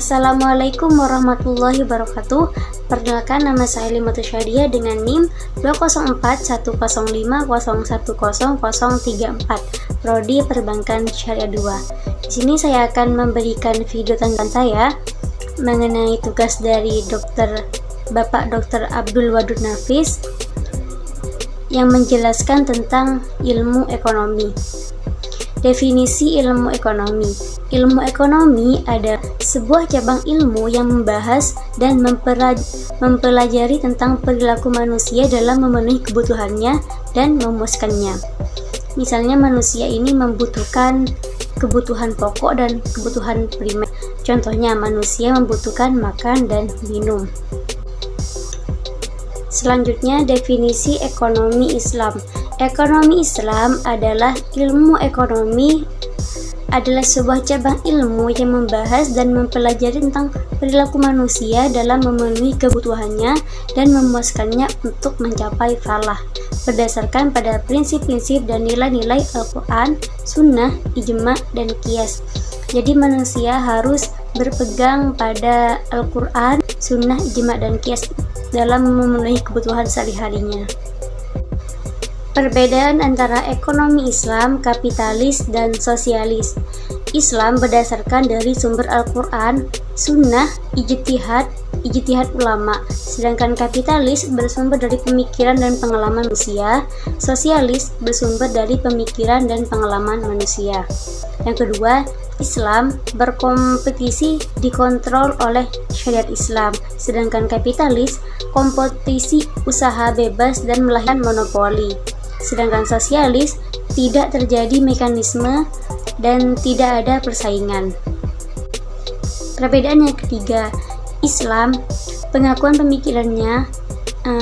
Assalamualaikum warahmatullahi wabarakatuh. Perkenalkan, nama saya Limatul Syadiah dengan NIM 2041050100034, Prodi Perbankan Syariah 2. Di sini saya akan memberikan video tentang saya mengenai tugas dari Bapak Dr. Abdul Wadud Nafis yang menjelaskan tentang ilmu ekonomi. Definisi ilmu ekonomi. Ilmu ekonomi adalah sebuah cabang ilmu yang membahas dan mempelajari tentang perilaku manusia dalam memenuhi kebutuhannya dan memuaskannya. Misalnya manusia ini membutuhkan kebutuhan pokok dan kebutuhan primer. Contohnya manusia membutuhkan makan dan minum. Selanjutnya, definisi ekonomi Islam. Ekonomi Islam adalah adalah sebuah cabang ilmu yang membahas dan mempelajari tentang perilaku manusia dalam memenuhi kebutuhannya dan memuaskannya untuk mencapai falah berdasarkan pada prinsip-prinsip dan nilai-nilai Al-Quran, Sunnah, Ijma, dan Qiyas. Jadi manusia harus berpegang pada Al-Quran, Sunnah, Ijma, dan Qiyas dalam memenuhi kebutuhan sehari-harinya. Perbedaan antara ekonomi Islam, kapitalis, dan sosialis. Islam berdasarkan dari sumber Al-Quran, Sunnah, ijtihad ulama, sedangkan kapitalis bersumber dari pemikiran dan pengalaman manusia, sosialis bersumber dari pemikiran dan pengalaman manusia. Yang kedua, Islam berkompetisi dikontrol oleh syariat Islam, sedangkan kapitalis kompetisi usaha bebas dan melahirkan monopoli. Sedangkan sosialis tidak terjadi mekanisme dan tidak ada persaingan. Perbedaan yang ketiga, Islam pengakuan pemikirannya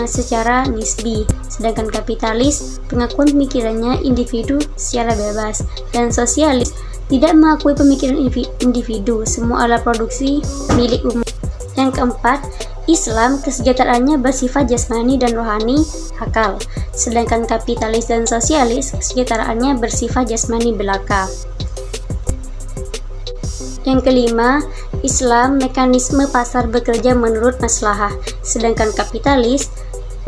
secara nisbi, sedangkan kapitalis pengakuan pemikirannya individu secara bebas, dan sosialis tidak mengakui pemikiran individu, semua alat produksi milik umum. Yang keempat, Islam kesejahteraannya bersifat jasmani dan rohani akal, sedangkan kapitalis dan sosialis kesejahteraannya bersifat jasmani belaka. Yang kelima, Islam mekanisme pasar bekerja menurut maslahah, sedangkan kapitalis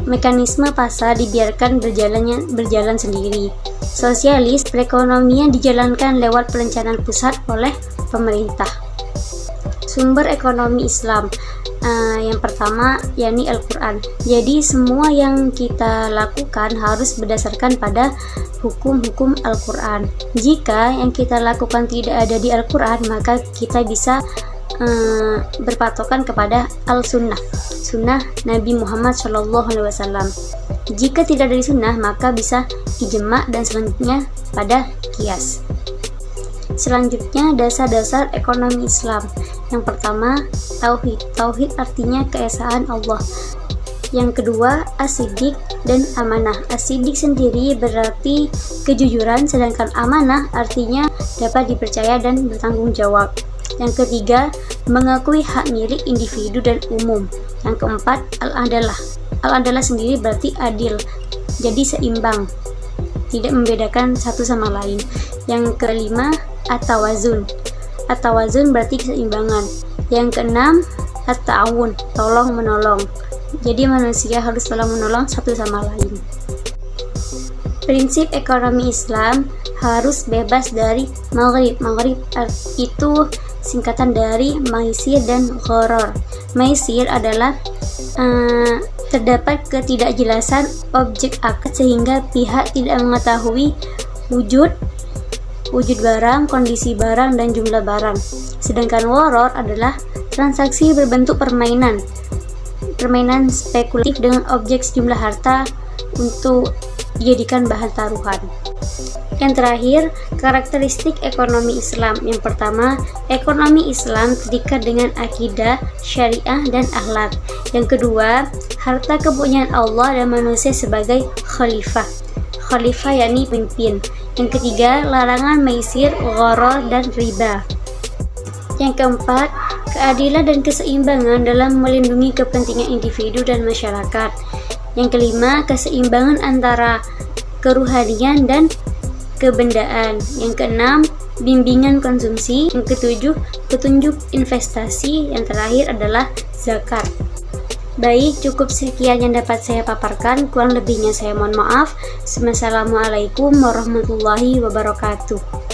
mekanisme pasar dibiarkan berjalan sendiri. Sosialis perekonomian dijalankan lewat perencanaan pusat oleh pemerintah. Sumber ekonomi Islam. Yang pertama yakni Al-Quran. Jadi semua yang kita lakukan harus berdasarkan pada hukum-hukum Al-Quran. Jika yang kita lakukan tidak ada di Al-Quran, maka kita bisa berpatokan kepada Al-Sunnah, Sunnah Nabi Muhammad SAW. Jika tidak dari Sunnah, maka bisa Ijma, dan selanjutnya pada Qiyas. Selanjutnya, dasar-dasar ekonomi Islam. Yang pertama, tauhid. Tauhid artinya keesaan Allah. Yang kedua, as-siddiq dan amanah. As-siddiq sendiri berarti kejujuran, sedangkan amanah artinya dapat dipercaya dan bertanggung jawab. Yang ketiga, mengakui hak milik individu dan umum. Yang keempat, al-adalah. Al-adalah sendiri berarti adil, jadi seimbang, tidak membedakan satu sama lain. Yang kelima, at-tawazun. At-tawazun berarti keseimbangan. Yang keenam, at-ta'awun, tolong menolong. Jadi manusia harus tolong menolong satu sama lain. Prinsip ekonomi Islam harus bebas dari maghrib. Maghrib itu singkatan dari maisir dan gharar. Maisir adalah terdapat ketidakjelasan objek akad sehingga pihak tidak mengetahui wujud barang, kondisi barang, dan jumlah barang. Sedangkan gharar adalah transaksi berbentuk permainan spekulatif dengan objek sejumlah harta untuk dijadikan bahan taruhan. Yang terakhir, karakteristik ekonomi Islam. Yang pertama, ekonomi Islam terikat dengan akidah, syariah, dan akhlak. Yang kedua, harta kepunyaan Allah dan manusia sebagai khalifah. Khalifah yakni pemimpin. Yang ketiga, larangan maisir, gharar, dan riba. Yang keempat, keadilan dan keseimbangan dalam melindungi kepentingan individu dan masyarakat. Yang kelima, keseimbangan antara keruhanian dan kebendaan. Yang keenam, bimbingan konsumsi. Yang ketujuh, petunjuk investasi. Yang terakhir adalah zakat. Baik, cukup sekian yang dapat saya paparkan. Kurang lebihnya saya mohon maaf. Wassalamualaikum warahmatullahi wabarakatuh.